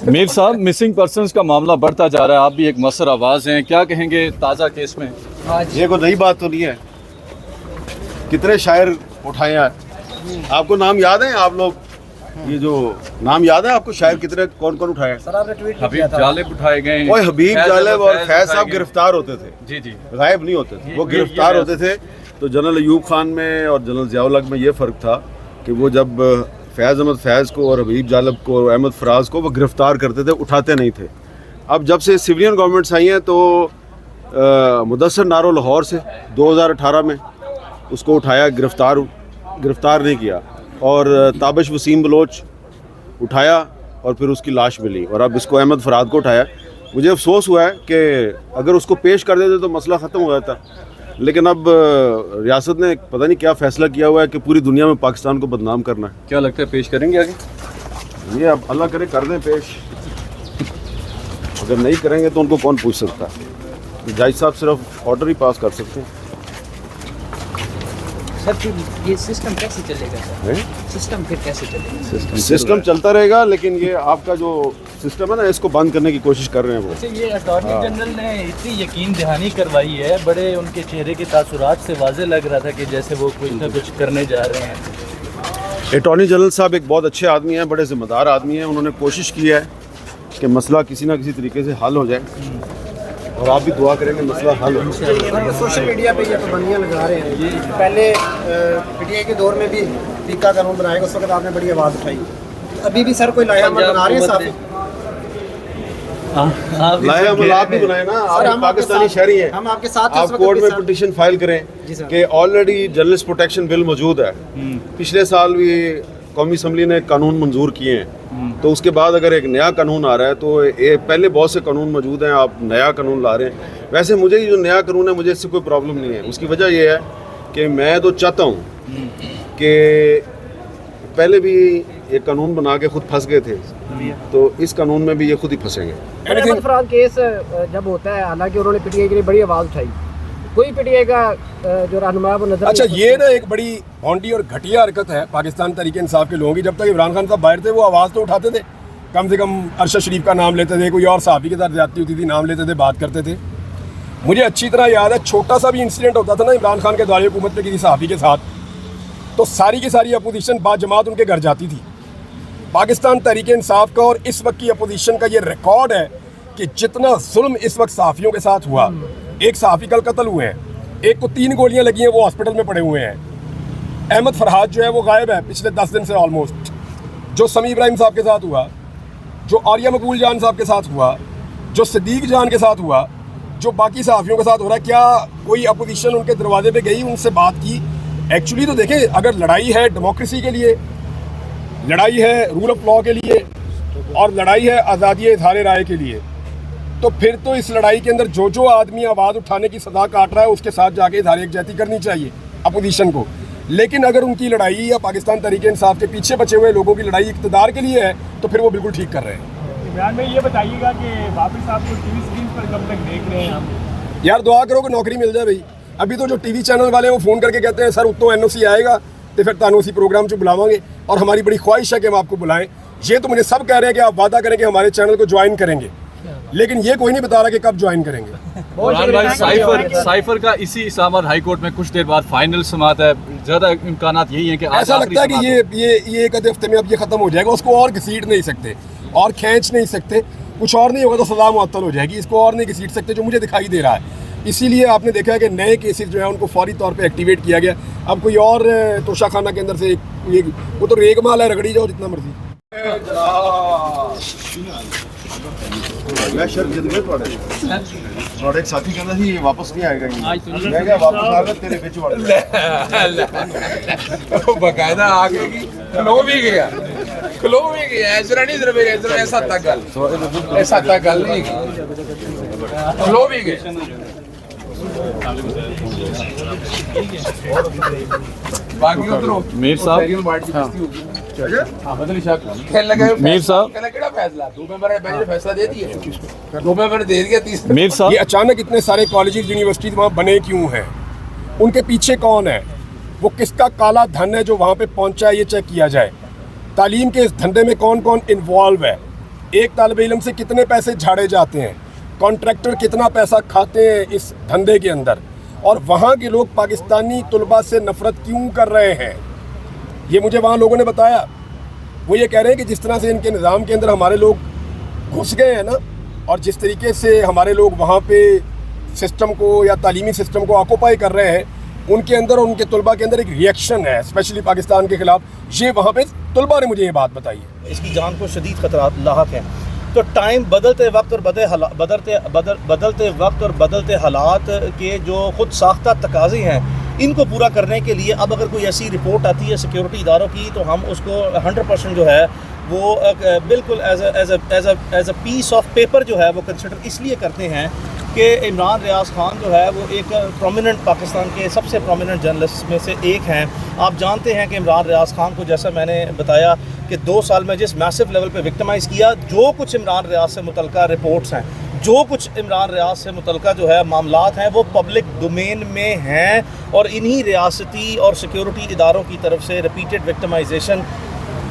मीर साहब, missing persons का मामला बढ़ता जा रहा है, आप भी एक मसर आवाज़ हैं, क्या कहेंगे ताज़ा केस में? ये कोई नई बात तो नहीं है, कितने शायर उठाए हैं। आपको नाम याद है? आप लोग ये जो नाम याद है आपको, शायर कितने कौन कौन उठाए? हबीब जालिब उठाए गए। वो हबीब जालिब और फैज साहब गिरफ्तार होते थे। जी जी, गायब नहीं होते थे, वो गिरफ्तार होते थे। तो जनरल अयूब खान में और जनरल ज़ियाउल हक में ये फ़र्क था कि वो जब फैज़ अहमद फैज़ को और हबीब जालिब को और अहमद फराज को वो गिरफ्तार करते थे, उठाते नहीं थे। अब जब से सिविलियन गवर्नमेंट्स आई हैं तो मुदस्सर नारो लाहौर से 2018 में उसको उठाया, गिरफ्तार नहीं किया। और ताबिश वसीम बलोच उठाया और फिर उसकी लाश मिली, और अब इसको अहमद फराद को उठाया। मुझे अफसोस हुआ है कि अगर उसको पेश कर देते तो मसला ख़त्म हो जाता, लेकिन अब रियासत ने पता नहीं क्या फ़ैसला किया हुआ है कि पूरी दुनिया में पाकिस्तान को बदनाम करना है। क्या लगता है पेश करेंगे आगे? ये अब अल्लाह करे कर दें पेश, अगर नहीं करेंगे तो उनको कौन पूछ सकता है? जज साहब सिर्फ ऑर्डर ही पास कर सकते हैं। सर फिर ये सिस्टम कैसे चलेगा सर? सिस्टम फिर कैसे चलेगा? सिस्टम चलता रहेगा, लेकिन ये आपका जो सिस्टम है ना, इसको बंद करने की कोशिश कर रहे हैं वो। अच्छा, ये अटॉर्नी जनरल ने इतनी यकीन दहानी करवाई है, बड़े उनके चेहरे के तासुरात से वाज़े लग रहा था कि जैसे वो कुछ ना कुछ करने जा रहे हैं। अटॉर्नी जनरल साहब एक बहुत अच्छे आदमी हैं, बड़े ज़िम्मेदार आदमी हैं। उन्होंने कोशिश की है कि मसला किसी ना किसी तरीके से हल हो जाए, और आप भी दुआ करेंगे मसला हल हो। सोशल मीडिया पे ये पाबंदियाँ लगा रहे हैं, ये पहले पीटीआई के दौर में भी टीका कानून बनाएगा, उस वक्त आपने बड़ी आवाज़ उठाई। अभी भी सर कोई लाहेअमल बना रहे हैं साहब? लाहेअमल आप भी बनाए ना, आप पाकिस्तानी शहरी हैं, हम आपके साथ, आप कोर्ट में पिटीशन फाइल करें कि ऑलरेडी जर्नलिस्ट प्रोटेक्शन बिल मौजूद है। पिछले साल भी कौमी असम्बली ने कानून मंजूर किए हैं, तो उसके बाद अगर एक नया कानून आ रहा है तो ये पहले बहुत से कानून मौजूद हैं, आप नया कानून ला रहे हैं। वैसे मुझे ये जो नया कानून है, मुझे इससे कोई प्रॉब्लम नहीं है। उसकी वजह ये है कि मैं तो चाहता हूँ कि पहले भी एक कानून बना के खुद फंस गए थे, तो इस कानून में भी ये खुद ही फंसेंगे। अहमद फराद केस जब होता है, हालांकि उन्होंने पीटीआई के लिए बड़ी आवाज़ उठाई, कोई पीटीआई का जो रहनुमा वो नजर। अच्छा, ये ना एक बड़ी भौंडी और घटिया हरकत है पाकिस्तान तहरीक इंसाफ के लोगों की। जब तक इमरान खान साहब बाहर थे वो आवाज़ तो उठाते थे, कम से कम अरशद शरीफ का नाम लेते थे, कोई और सहाफ़ी के साथ ज़्यादती होती थी नाम लेते थे, बात करते थे। मुझे अच्छी तरह याद है, छोटा सा भी इंसिडेंट होता था ना इमरान खान के दौरे हुकूमत में किसी सहाफ़ी के साथ, तो सारी की सारी अपोजिशन बाजमात उनके घर जाती थी। पाकिस्तान तहरीक इंसाफ का और इस वक्त की अपोजिशन का ये रिकॉर्ड है कि जितना जुल्म इस वक्त सहाफ़ियों के साथ हुआ, एक सहाफ़ी कल कत्ल हुए हैं, एक को 3 गोलियां लगी हैं, वो हॉस्पिटल में पड़े हुए हैं। अहमद फरहाद जो है वो गायब है पिछले 10 दिन से ऑलमोस्ट। जो समी इब्राहिम साहब के साथ हुआ, जो आर्या मकबूल जान साहब के साथ हुआ, जो सिद्दीक जान के साथ हुआ, जो बाकी सहाफ़ियों के साथ हो रहा है, क्या कोई अपोजिशन उनके दरवाजे पे गई, उनसे बात की? एक्चुअली तो देखें, अगर लड़ाई है डेमोक्रेसी के लिए, लड़ाई है रूल ऑफ लॉ के लिए, और लड़ाई है आज़ादी इज़हार राय के लिए, तो फिर तो इस लड़ाई के अंदर जो जो आदमी आवाज़ उठाने की सदा काट रहा है उसके साथ जाके इज़हार यकजहती करनी चाहिए अपोजिशन को। लेकिन अगर उनकी लड़ाई या पाकिस्तान तहरीक इंसाफ के पीछे बचे हुए लोगों की लड़ाई इक़्तिदार के लिए है, तो फिर वो बिल्कुल ठीक कर रहे हैं। इमरान भाई, ये बताइएगा कि वापस आपको टीवी स्क्रीन पर कब तक देख रहे हैं हम? यार दुआ करो कि नौकरी मिल जाए भाई। अभी तो जो टीवी चैनल वाले हैं वो फ़ोन करके कहते हैं सर उत्तो NOC आएगा तो फिर तानू उसी प्रोग्राम से बुलावांगे, और हमारी बड़ी ख्वाहिश है कि हम आपको बुलाएं। ये तो मुझे सब कह रहे हैं कि आप वादा करें कि हमारे चैनल को ज्वाइन करेंगे, लेकिन ये कोई नहीं बता रहा कि कब ज्वाइन करेंगे। साइफर का इसी इस्लामाबाद हाई कोर्ट में कुछ देर बाद फाइनल समात है, ज़्यादा इम्कानात यही है कि ऐसा लगता है कि ये एक आधे हफ्ते में अब ये ख़त्म हो जाएगा। उसको और घसीट नहीं सकते और खींच नहीं सकते, कुछ और नहीं होगा तो सज़ा मुअत्तल हो जाएगी। इसको और नहीं घसीट सकते, जो मुझे दिखाई दे रहा है। इसीलिए आपने देखा है कि नए केसेस जो है उनको फौरी तौर पे एक्टिवेट किया गया। अब कोई और तोशा खाना के अंदर से वो तो रेग माल है, रगड़ी जाओ जितना मर्जी। मैं शर्मिंदा गया एक साथी कहता ਸੀ वापस नहीं आएगा, मैं क्या वापस आ गया तेरे बिच वड़ वो बकायदा आगे की खलो भी गया ऐसा नहीं सिर्फ ऐसा तक गल नहीं खलो भी गया। बाकी उधरों मीर साहब, मीर साहब, मीर साहब, ये अचानक इतने सारे कॉलेजेस यूनिवर्सिटीज वहाँ बने क्यों हैं? उनके पीछे कौन है? वो किसका काला धन है जो वहाँ पे पहुँचा है? ये चेक किया जाए। तालीम के इस धंधे में कौन कौन इन्वॉल्व है? एक तालिब इल्म से कितने पैसे झाड़े जाते हैं, कॉन्ट्रैक्टर कितना पैसा खाते हैं इस धंधे के अंदर, और वहाँ के लोग पाकिस्तानी तलबा से नफ़रत क्यों कर रहे हैं, ये मुझे वहाँ लोगों ने बताया। वो ये कह रहे हैं कि जिस तरह से इनके निज़ाम के अंदर हमारे लोग घुस गए हैं ना, और जिस तरीके से हमारे लोग वहाँ पे सिस्टम को या तालीमी सिस्टम को ऑक्यूपाई कर रहे हैं, उनके अंदर और उनके तलबा के अंदर एक रिएक्शन है स्पेशली पाकिस्तान के ख़िलाफ़। ये वहाँ पे तलबा ने मुझे ये बात बताई है। इसकी जान को शदीद खतरात लाहक हैं। तो टाइम बदलते वक्त और बदलते हालात के जो ख़ुद साख्ता तकाज़े हैं, इनको पूरा करने के लिए अब अगर कोई ऐसी रिपोर्ट आती है सिक्योरिटी इदारों की, तो हम उसको 100% जो है वो बिल्कुल as a piece of paper जो है वो कंसिडर इसलिए करते हैं कि इमरान रियाज खान जो है वो एक प्रोमिनेंट पाकिस्तान के सबसे प्रोमिनेंट जर्नलिस्ट में से एक हैं। आप जानते हैं कि इमरान रियाज खान को, जैसा मैंने बताया कि 2 साल में जिस मैसिव लेवल पे विक्टिमाइज़ किया, जो कुछ इमरान रियाज से मुतल्लिका रिपोर्ट्स हैं, जो कुछ इमरान रियाज से मुतल्लिका जो है मामलात हैं, वो पब्लिक डोमेन में हैं, और इन्हीं रियासती और सिक्योरिटी इदारों की तरफ से रिपीटेड विक्टिमाइजेशन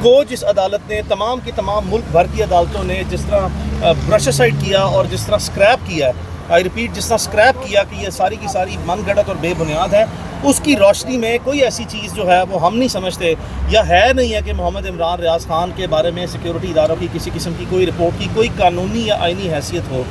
को जिस अदालत ने तमाम की तमाम मुल्क भर की अदालतों ने जिस तरह ब्रशसाइड किया और जिस तरह स्क्रैप किया है, आई रिपीट, जिस तरह स्क्रैप किया कि ये सारी की सारी मनगढ़ंत और बेबुनियाद है, उसकी रोशनी में कोई ऐसी चीज़ जो है वो हम नहीं समझते या है नहीं है कि मोहम्मद इमरान रियाज खान के बारे में सिक्योरिटी इदारों की किसी किस्म की कोई रिपोर्ट की कोई कानूनी या आइनी हैसियत हो।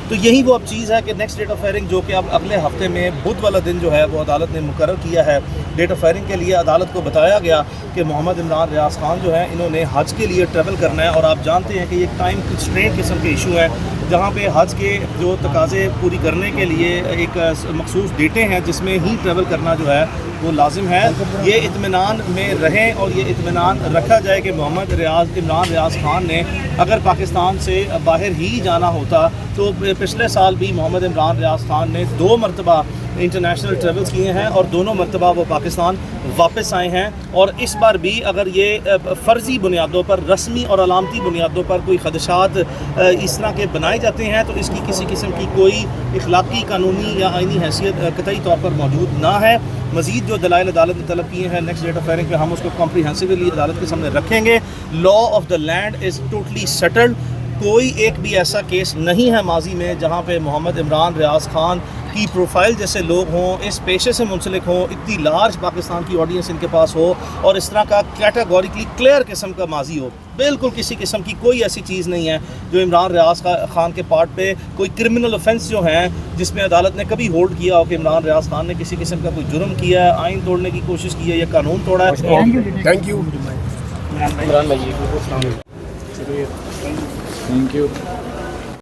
तो यही वो अब चीज़ है कि नेक्स्ट डेट ऑफ हेयरिंग, जो कि अब अगले हफ्ते में बुध वाला दिन जो है वो अदालत ने मुकर्रर किया है डेट ऑफ हेयरिंग के लिए। अदालत को बताया गया कि मोहम्मद इमरान रियाज खान जो है इन्होंने हज के लिए ट्रैवल करना है, और आप जानते हैं कि ये टाइम कंस्ट्रेंट किस्म के इशू है, जहाँ पे हज के जो तकाज़े पूरी करने के लिए एक मखसूस डेटें हैं जिसमें ही ट्रैवल करना जो है वो लाजिम है। ये इत्मीनान में रहें और ये इत्मीनान रखा जाए कि मोहम्मद इमरान रियाज खान ने अगर पाकिस्तान से बाहर ही जाना होता तो पिछले साल भी मोहम्मद इमरान रियाज खान ने 2 मरतबा इंटरनेशनल ट्रेवल्स किए हैं और दोनों मरतबा वो पाकिस्तान वापस आए हैं। और इस बार भी अगर ये फ़र्ज़ी बुनियादों पर, रस्मी और अलामती बुनियादों पर कोई खदशात इस तरह के बनाए जाते हैं तो इसकी किसी किस्म की कोई इखलाकी, कानूनी या आइनी हैसियत कतई तौर पर मौजूद ना है। मज़ीद जो दलाइल अदालत ने तलब किए हैं नेक्स्ट डेट ऑफ हेयरिंग पे हम उसको कॉम्प्रिहेंसिवली अदालत के सामने रखेंगे। Law of the land is totally settled. कोई एक भी ऐसा केस नहीं है माजी में जहाँ पे मोहम्मद इमरान रियाज खान की प्रोफाइल जैसे लोग हों, इस पेशे से मुंसलिक हों, इतनी लार्ज पाकिस्तान की ऑडियंस इनके पास हो और इस तरह का कैटेगोरिकली क्लियर किस्म का माजी हो। बिल्कुल किसी किस्म की कोई ऐसी चीज़ नहीं है जो इमरान रियाज खान के पार्ट पे कोई क्रिमिनल ऑफेंस जो हैं जिसमें अदालत ने कभी होल्ड किया हो कि इमरान रियाज खान ने किसी किस्म का कोई जुर्म किया है, आइन तोड़ने की कोशिश की है या कानून तोड़ा है। Thank you. Thank you.